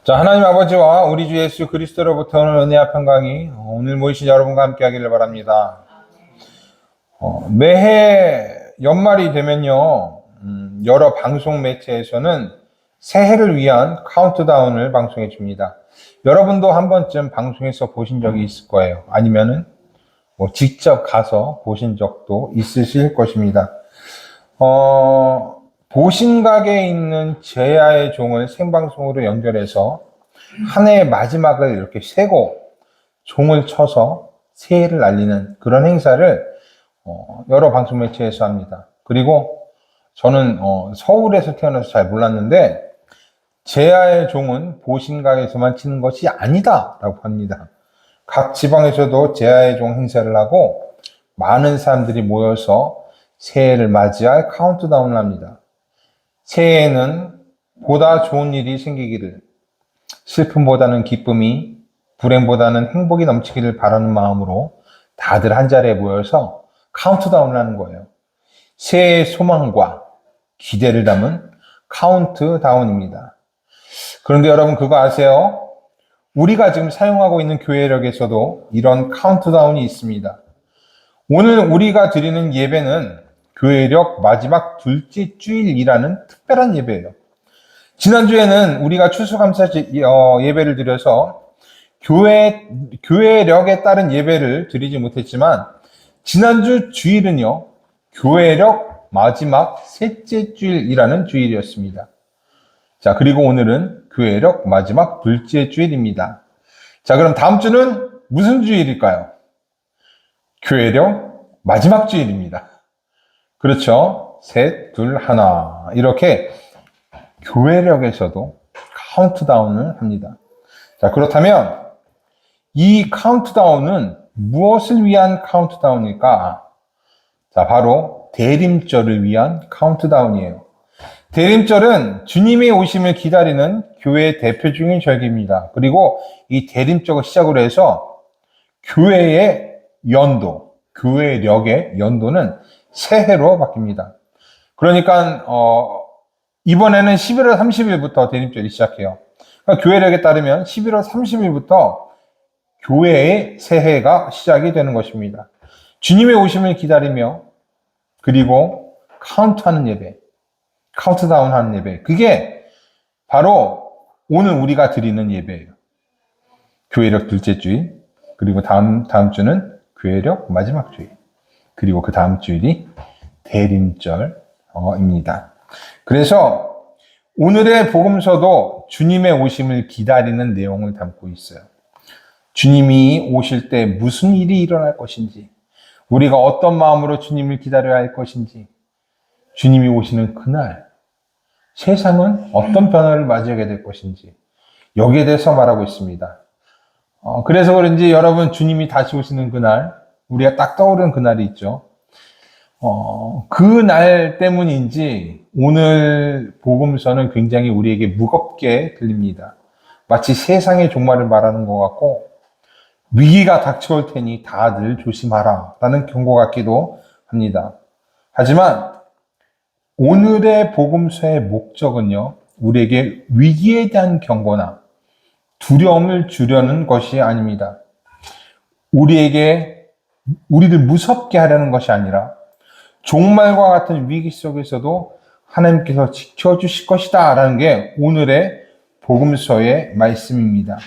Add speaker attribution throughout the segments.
Speaker 1: 자, 하나님 아버지와 우리 주 예수 그리스도로부터 오는 은혜와 평강이 오늘 모이신 여러분과 함께 하기를 바랍니다. 매해 연말이 되면요, 여러 방송 매체에서는 새해를 위한 카운트다운을 방송해 줍니다. 여러분도 한 번쯤 방송에서 보신 적이 있을 거예요. 아니면은 직접 가서 보신 적도 있으실 것입니다. 보신각에 있는 제야의 종을 생방송으로 연결해서 한 해의 마지막을 이렇게 세고 종을 쳐서 새해를 알리는 그런 행사를 여러 방송 매체에서 합니다. 그리고 저는 서울에서 태어나서 잘 몰랐는데 제야의 종은 보신각에서만 치는 것이 아니다라고 합니다. 각 지방에서도 제야의 종 행사를 하고 많은 사람들이 모여서 새해를 맞이할 카운트다운을 합니다. 새해에는 보다 좋은 일이 생기기를, 슬픔보다는 기쁨이, 불행보다는 행복이 넘치기를 바라는 마음으로 다들 한 자리에 모여서 카운트다운을 하는 거예요. 새해의 소망과 기대를 담은 카운트다운입니다. 그런데 여러분 그거 아세요? 우리가 지금 사용하고 있는 교회력에서도 이런 카운트다운이 있습니다. 오늘 우리가 드리는 예배는 교회력 마지막 둘째 주일이라는 특별한 예배예요. 지난주에는 우리가 추수감사 예배를 드려서 교회력에 따른 예배를 드리지 못했지만 지난주 주일은요, 교회력 마지막 셋째 주일이라는 주일이었습니다. 자, 그리고 오늘은 교회력 마지막 둘째 주일입니다. 자, 그럼 다음 주는 무슨 주일일까요? 교회력 마지막 주일입니다. 그렇죠? 셋, 둘, 하나. 이렇게 교회력에서도 카운트다운을 합니다. 자, 그렇다면 이 카운트다운은 무엇을 위한 카운트다운일까? 자, 바로 대림절을 위한 카운트다운이에요. 대림절은 주님의 오심을 기다리는 교회의 대표적인 절기입니다. 그리고 이 대림절을 시작으로 해서 교회의 연도, 교회력의 연도는 새해로 바뀝니다. 그러니까 이번에는 11월 30일부터 대림절이 시작해요. 그러니까 교회력에 따르면 11월 30일부터 교회의 새해가 시작이 되는 것입니다. 주님의 오심을 기다리며 그리고 카운트하는 예배, 카운트다운하는 예배, 그게 바로 오늘 우리가 드리는 예배예요. 교회력 둘째 주일, 그리고 다음 주는 교회력 마지막 주일, 그리고 그 다음 주일이 대림절입니다. 그래서 오늘의 복음서도 주님의 오심을 기다리는 내용을 담고 있어요. 주님이 오실 때 무슨 일이 일어날 것인지, 우리가 어떤 마음으로 주님을 기다려야 할 것인지, 주님이 오시는 그날 세상은 어떤 변화를 맞이하게 될 것인지 여기에 대해서 말하고 있습니다. 그래서 그런지 여러분 주님이 다시 오시는 그날, 우리가 딱 떠오르는 그날이 있죠. 그날 때문인지 오늘 복음서는 굉장히 우리에게 무겁게 들립니다. 마치 세상의 종말을 말하는 것 같고 위기가 닥쳐올 테니 다들 조심하라 라는 경고 같기도 합니다. 하지만 오늘의 복음서의 목적은요, 우리에게 위기에 대한 경고나 두려움을 주려는 것이 아닙니다. 우리를 무섭게 하려는 것이 아니라 종말과 같은 위기 속에서도 하나님께서 지켜주실 것이다 라는 게 오늘의 복음서의 말씀입니다.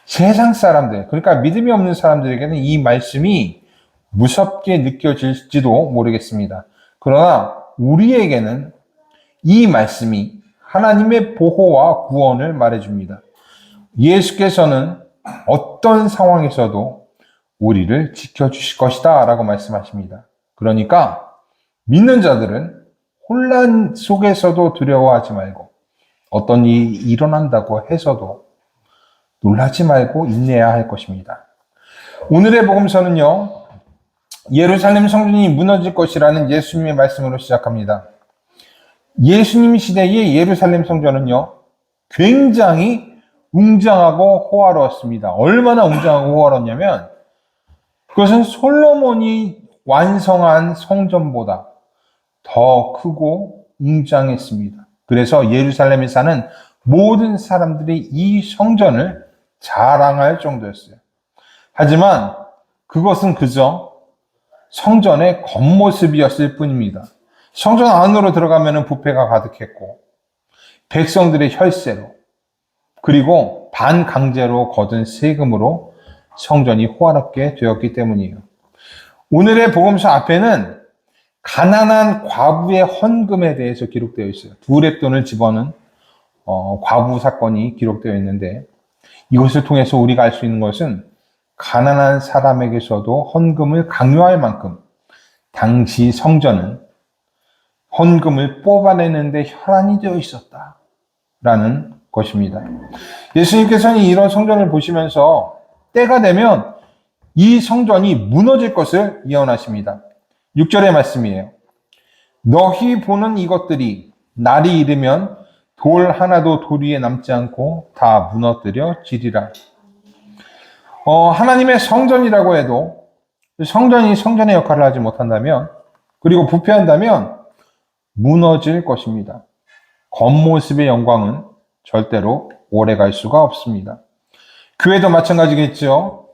Speaker 1: 세상 사람들, 그러니까 믿음이 없는 사람들에게는 이 말씀이 무섭게 느껴질지도 모르겠습니다. 그러나 우리에게는 이 말씀이 하나님의 보호와 구원을 말해줍니다. 예수께서는 어떤 상황에서도 우리를 지켜주실 것이다 라고 말씀하십니다. 그러니까 믿는 자들은 혼란 속에서도 두려워하지 말고 어떤 일이 일어난다고 해서도 놀라지 말고 인내해야 할 것입니다. 오늘의 복음서는요, 예루살렘 성전이 무너질 것이라는 예수님의 말씀으로 시작합니다. 예수님 시대의 예루살렘 성전은요, 굉장히 웅장하고 호화로웠습니다. 얼마나 웅장하고 호화로웠냐면 그것은 솔로몬이 완성한 성전보다 더 크고 웅장했습니다. 그래서 예루살렘에 사는 모든 사람들이 이 성전을 자랑할 정도였어요. 하지만 그것은 그저 성전의 겉모습이었을 뿐입니다. 성전 안으로 들어가면 부패가 가득했고 백성들의 혈세로 그리고 반강제로 거둔 세금으로 성전이 호화롭게 되었기 때문이에요. 오늘의 복음서 앞에는 가난한 과부의 헌금에 대해서 기록되어 있어요. 두 렙돈을 집어넣은 과부 사건이 기록되어 있는데 이것을 통해서 우리가 알 수 있는 것은 가난한 사람에게서도 헌금을 강요할 만큼 당시 성전은 헌금을 뽑아내는데 혈안이 되어 있었다라는 것입니다. 예수님께서는 이런 성전을 보시면서 때가 되면 이 성전이 무너질 것을 예언하십니다. 6절의 말씀이에요. 너희 보는 이것들이 날이 이르면 돌 하나도 돌 위에 남지 않고 다 무너뜨려지리라. 하나님의 성전이라고 해도 성전이 성전의 역할을 하지 못한다면 그리고 부패한다면 무너질 것입니다. 겉모습의 영광은 절대로 오래갈 수가 없습니다. 교회도 마찬가지겠죠.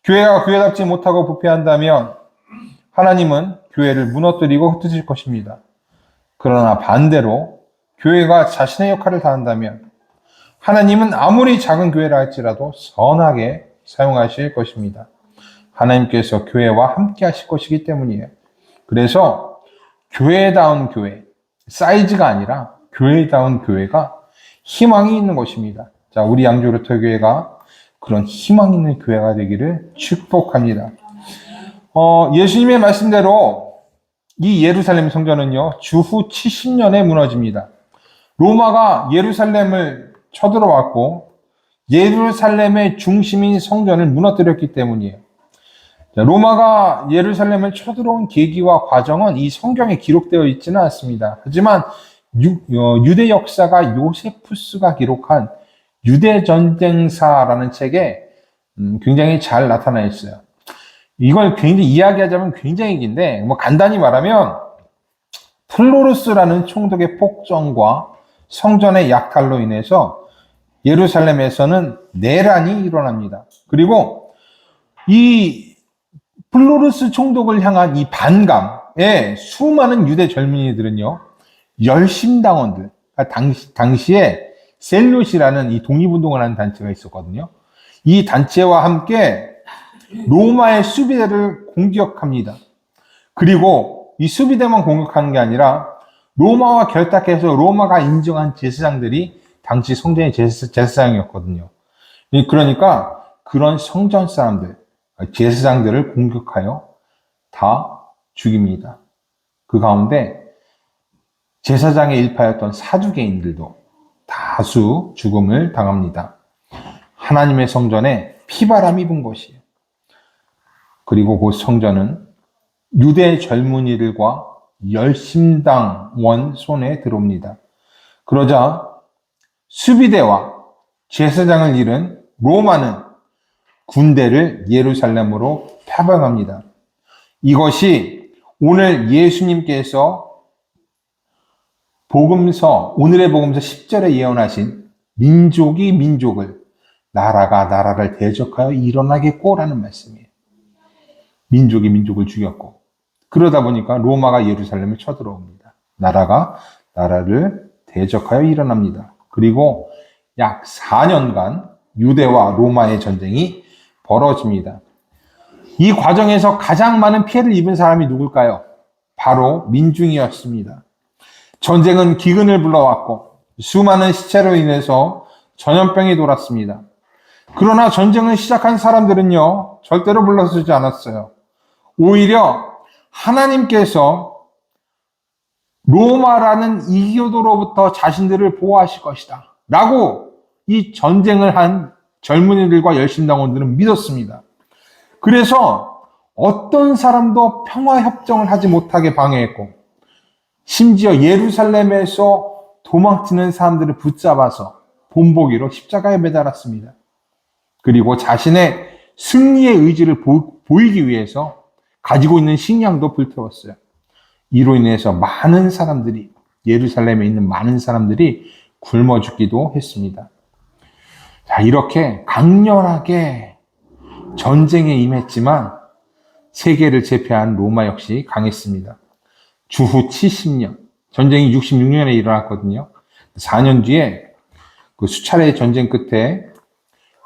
Speaker 1: 교회가 교회답지 못하고 부패한다면 하나님은 교회를 무너뜨리고 흩어질 것입니다. 그러나 반대로 교회가 자신의 역할을 다한다면 하나님은 아무리 작은 교회라 할지라도 선하게 사용하실 것입니다. 하나님께서 교회와 함께 하실 것이기 때문이에요. 그래서 교회다운 교회, 사이즈가 아니라 교회다운 교회가 희망이 있는 것입니다. 자, 우리 양조루터 교회가 그런 희망 있는 교회가 되기를 축복합니다. 예수님의 말씀대로 이 예루살렘 성전은요, 주후 70년에 무너집니다. 로마가 예루살렘을 쳐들어왔고 예루살렘의 중심인 성전을 무너뜨렸기 때문이에요. 로마가 예루살렘을 쳐들어온 계기와 과정은 이 성경에 기록되어 있지는 않습니다. 하지만 유대 역사가 요세푸스가 기록한 유대전쟁사라는 책에 굉장히 잘 나타나 있어요. 이걸 굉장히 이야기하자면 굉장히 긴데 간단히 말하면 플로루스라는 총독의 폭정과 성전의 약탈로 인해서 예루살렘에서는 내란이 일어납니다. 그리고 이 플로루스 총독을 향한 이 반감에 수많은 유대 젊은이들은요, 열심당원들, 당시에 셀롯이라는 이 독립운동을 하는 단체가 있었거든요. 이 단체와 함께 로마의 수비대를 공격합니다. 그리고 이 수비대만 공격하는 게 아니라 로마와 결탁해서 로마가 인정한 제사장들이 당시 성전의 제사장이었거든요. 그러니까 그런 성전 사람들, 제사장들을 공격하여 다 죽입니다. 그 가운데 제사장의 일파였던 사두개인들도 다수 죽음을 당합니다. 하나님의 성전에 피바람 입은 것이에요. 그리고 그 성전은 유대 젊은이들과 열심당원 손에 들어옵니다. 그러자 수비대와 제사장을 잃은 로마는 군대를 예루살렘으로 파병합니다. 이것이 오늘 예수님께서 오늘의 복음서 10절에 예언하신 민족이 민족을, 나라가 나라를 대적하여 일어나겠고라는 말씀이에요. 민족이 민족을 죽였고, 그러다 보니까 로마가 예루살렘을 쳐들어옵니다. 나라가 나라를 대적하여 일어납니다. 그리고 약 4년간 유대와 로마의 전쟁이 벌어집니다. 이 과정에서 가장 많은 피해를 입은 사람이 누굴까요? 바로 민중이었습니다. 전쟁은 기근을 불러왔고 수많은 시체로 인해서 전염병이 돌았습니다. 그러나 전쟁을 시작한 사람들은요, 절대로 물러서지 않았어요. 오히려 하나님께서 로마라는 이교도로부터 자신들을 보호하실 것이다 라고 이 전쟁을 한 젊은이들과 열심당원들은 믿었습니다. 그래서 어떤 사람도 평화협정을 하지 못하게 방해했고, 심지어 예루살렘에서 도망치는 사람들을 붙잡아서 본보기로 십자가에 매달았습니다. 그리고 자신의 승리의 의지를 보이기 위해서 가지고 있는 식량도 불태웠어요. 이로 인해서 많은 사람들이, 예루살렘에 있는 많은 사람들이 굶어 죽기도 했습니다. 자, 이렇게 강렬하게 전쟁에 임했지만 세계를 제패한 로마 역시 강했습니다. 주후 70년, 전쟁이 66년에 일어났거든요. 4년 뒤에 그 수차례의 전쟁 끝에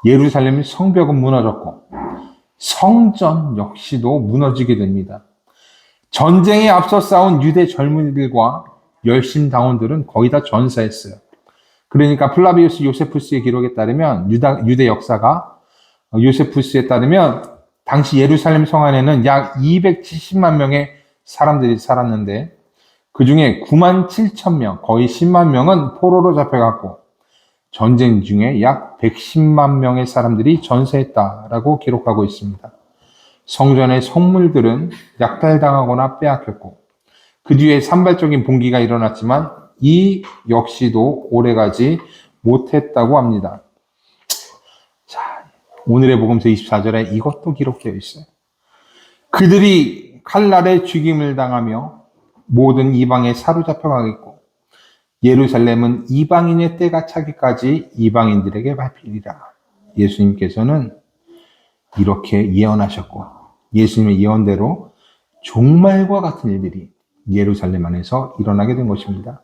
Speaker 1: 예루살렘 성벽은 무너졌고 성전 역시도 무너지게 됩니다. 전쟁에 앞서 싸운 유대 젊은이들과 열심당원들은 거의 다 전사했어요. 그러니까 플라비우스 요세푸스의 기록에 따르면 유대 역사가 요세푸스에 따르면 당시 예루살렘 성 안에는 약 270만 명의 사람들이 살았는데 그 중에 9만 7천 명, 거의 10만 명은 포로로 잡혀갔고 전쟁 중에 약 110만 명의 사람들이 전사했다라고 기록하고 있습니다. 성전의 성물들은 약탈당하거나 빼앗겼고 그 뒤에 산발적인 봉기가 일어났지만 이 역시도 오래가지 못했다고 합니다. 자, 오늘의 복음서 24절에 이것도 기록되어 있어요. 그들이 칼날에 죽임을 당하며 모든 이방에 사로잡혀가겠고 예루살렘은 이방인의 때가 차기까지 이방인들에게 밟히리라. 예수님께서는 이렇게 예언하셨고 예수님의 예언대로 종말과 같은 일들이 예루살렘 안에서 일어나게 된 것입니다.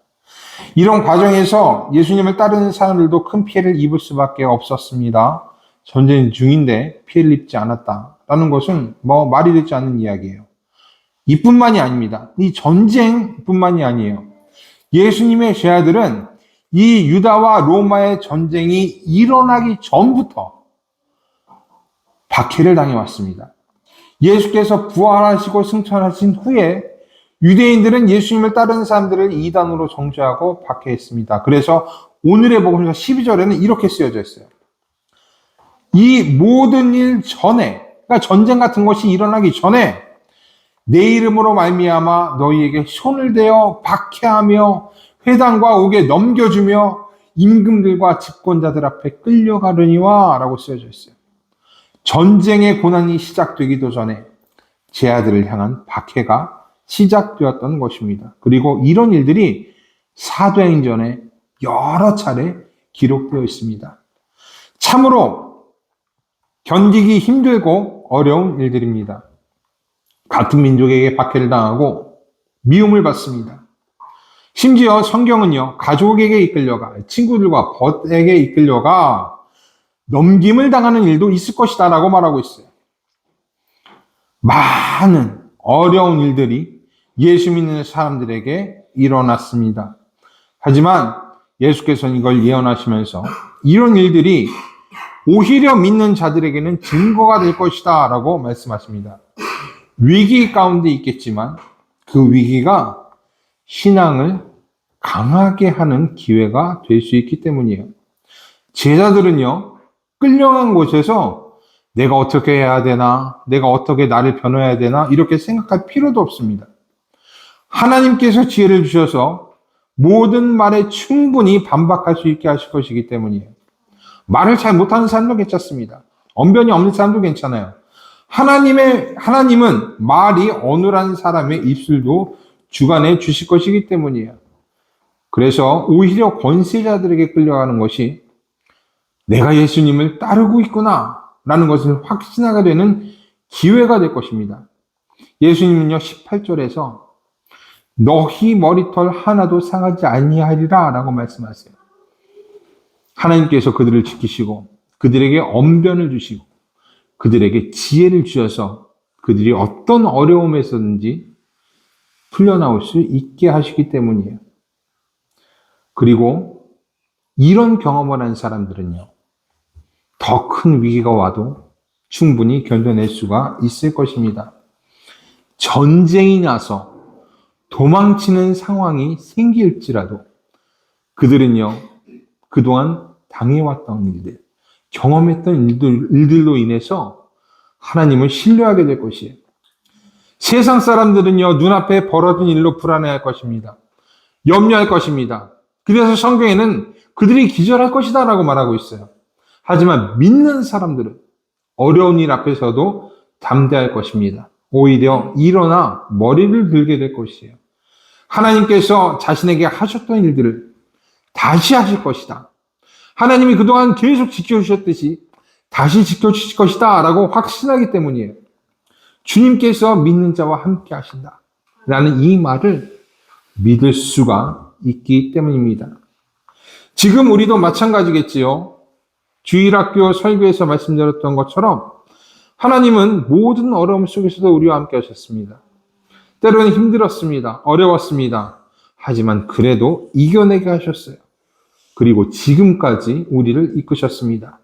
Speaker 1: 이런 과정에서 예수님을 따르는 사람들도 큰 피해를 입을 수밖에 없었습니다. 전쟁 중인데 피해를 입지 않았다라는 것은 말이 되지 않는 이야기예요. 이뿐만이 아닙니다. 이 전쟁뿐만이 아니에요. 예수님의 제자들은 이 유다와 로마의 전쟁이 일어나기 전부터 박해를 당해왔습니다. 예수께서 부활하시고 승천하신 후에 유대인들은 예수님을 따르는 사람들을 이단으로 정죄하고 박해했습니다. 그래서 오늘의 복음서 12절에는 이렇게 쓰여져 있어요. 이 모든 일 전에, 그러니까 전쟁 같은 것이 일어나기 전에 내 이름으로 말미암아 너희에게 손을 대어 박해하며 회당과 옥에 넘겨주며 임금들과 집권자들 앞에 끌려가려니와 라고 쓰여져 있어요. 전쟁의 고난이 시작되기도 전에 제 아들을 향한 박해가 시작되었던 것입니다. 그리고 이런 일들이 사도행전에 여러 차례 기록되어 있습니다. 참으로 견디기 힘들고 어려운 일들입니다. 같은 민족에게 박해를 당하고 미움을 받습니다. 심지어 성경은요, 가족에게 이끌려가, 친구들과 벗에게 이끌려가 넘김을 당하는 일도 있을 것이다 라고 말하고 있어요. 많은 어려운 일들이 예수 믿는 사람들에게 일어났습니다. 하지만 예수께서는 이걸 예언하시면서 이런 일들이 오히려 믿는 자들에게는 증거가 될 것이다 라고 말씀하십니다. 위기 가운데 있겠지만 그 위기가 신앙을 강하게 하는 기회가 될 수 있기 때문이에요. 제자들은요, 끌려간 곳에서 내가 어떻게 해야 되나, 내가 어떻게 나를 변호해야 되나 이렇게 생각할 필요도 없습니다. 하나님께서 지혜를 주셔서 모든 말에 충분히 반박할 수 있게 하실 것이기 때문이에요. 말을 잘 못하는 사람도 괜찮습니다. 언변이 없는 사람도 괜찮아요. 하나님은 말이 어눌한 사람의 입술도 주관해 주실 것이기 때문이에요. 그래서 오히려 권세자들에게 끌려가는 것이 내가 예수님을 따르고 있구나 라는 것을 확신하게 되는 기회가 될 것입니다. 예수님은요 18절에서 너희 머리털 하나도 상하지 아니하리라 라고 말씀하세요. 하나님께서 그들을 지키시고 그들에게 언변을 주시고 그들에게 지혜를 주셔서 그들이 어떤 어려움에서든지 풀려나올 수 있게 하시기 때문이에요. 그리고 이런 경험을 한 사람들은요, 더 큰 위기가 와도 충분히 견뎌낼 수가 있을 것입니다. 전쟁이 나서 도망치는 상황이 생길지라도 그들은요, 그동안 당해왔던 일들, 경험했던 일들로 인해서 하나님을 신뢰하게 될 것이에요. 세상 사람들은요, 눈앞에 벌어진 일로 불안해할 것입니다. 염려할 것입니다. 그래서 성경에는 그들이 기절할 것이다 라고 말하고 있어요. 하지만 믿는 사람들은 어려운 일 앞에서도 담대할 것입니다. 오히려 일어나 머리를 들게 될 것이에요. 하나님께서 자신에게 하셨던 일들을 다시 하실 것이다. 하나님이 그동안 계속 지켜주셨듯이 다시 지켜주실 것이다 라고 확신하기 때문이에요. 주님께서 믿는 자와 함께 하신다 라는 이 말을 믿을 수가 있기 때문입니다. 지금 우리도 마찬가지겠지요. 주일학교 설교에서 말씀드렸던 것처럼 하나님은 모든 어려움 속에서도 우리와 함께 하셨습니다. 때로는 힘들었습니다. 어려웠습니다. 하지만 그래도 이겨내게 하셨어요. 그리고 지금까지 우리를 이끄셨습니다.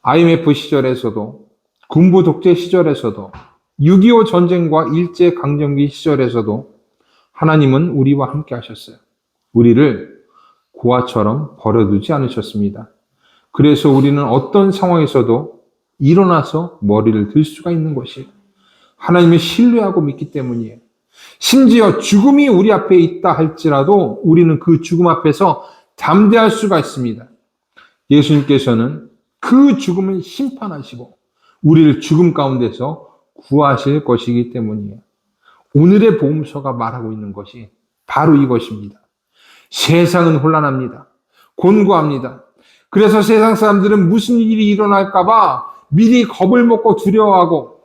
Speaker 1: IMF 시절에서도, 군부 독재 시절에서도, 6.25 전쟁과 일제강점기 시절에서도 하나님은 우리와 함께 하셨어요. 우리를 고아처럼 버려두지 않으셨습니다. 그래서 우리는 어떤 상황에서도 일어나서 머리를 들 수가 있는 것이에요. 하나님을 신뢰하고 믿기 때문이에요. 심지어 죽음이 우리 앞에 있다 할지라도 우리는 그 죽음 앞에서 담대할 수가 있습니다. 예수님께서는 그 죽음을 심판하시고 우리를 죽음 가운데서 구하실 것이기 때문이에요. 오늘의 복음서가 말하고 있는 것이 바로 이것입니다. 세상은 혼란합니다. 곤고합니다. 그래서 세상 사람들은 무슨 일이 일어날까봐 미리 겁을 먹고 두려워하고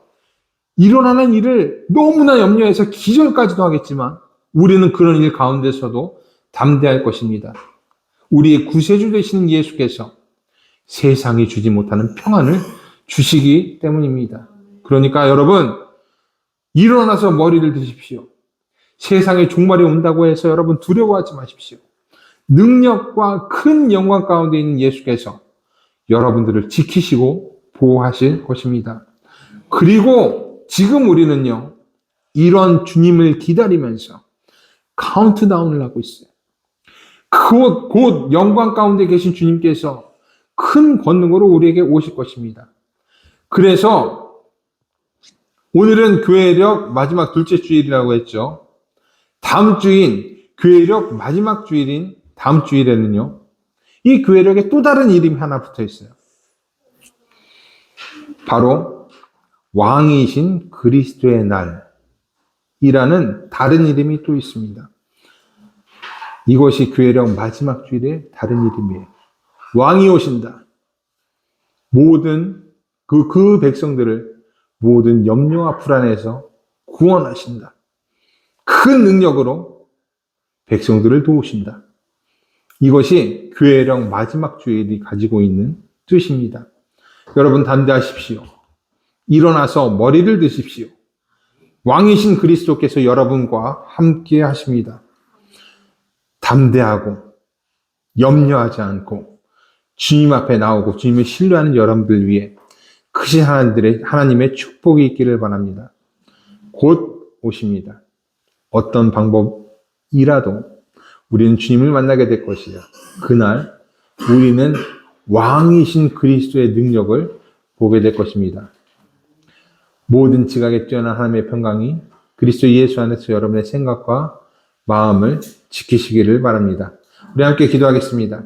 Speaker 1: 일어나는 일을 너무나 염려해서 기절까지도 하겠지만 우리는 그런 일 가운데서도 담대할 것입니다. 우리의 구세주 되시는 예수께서 세상이 주지 못하는 평안을 주시기 때문입니다. 그러니까 여러분, 일어나서 머리를 드십시오. 세상에 종말이 온다고 해서 여러분 두려워하지 마십시오. 능력과 큰 영광 가운데 있는 예수께서 여러분들을 지키시고 보호하실 것입니다. 그리고 지금 우리는요, 이런 주님을 기다리면서 카운트다운을 하고 있어요. 곧 영광 가운데 계신 주님께서 큰 권능으로 우리에게 오실 것입니다. 그래서 오늘은 교회력 마지막 둘째 주일이라고 했죠. 다음 주인 교회력 마지막 주일인 다음 주일에는요, 이 교회력에 또 다른 이름이 하나 붙어 있어요. 바로 왕이신 그리스도의 날이라는 다른 이름이 또 있습니다. 이것이 교회력 마지막 주일의 다른 이름이에요. 왕이 오신다. 모든 그 백성들을 모든 염려와 불안에서 구원하신다. 큰 능력으로 백성들을 도우신다. 이것이 교회력 마지막 주일이 가지고 있는 뜻입니다. 여러분 담대하십시오. 일어나서 머리를 드십시오. 왕이신 그리스도께서 여러분과 함께 하십니다. 담대하고 염려하지 않고 주님 앞에 나오고 주님을 신뢰하는 여러분들 위해 크신 하나님의 축복이 있기를 바랍니다. 곧 오십니다. 어떤 방법이라도 우리는 주님을 만나게 될 것이요. 그날 우리는 왕이신 그리스도의 능력을 보게 될 것입니다. 모든 지각에 뛰어난 하나님의 평강이 그리스도 예수 안에서 여러분의 생각과 마음을 지키시기를 바랍니다. 우리 함께 기도하겠습니다.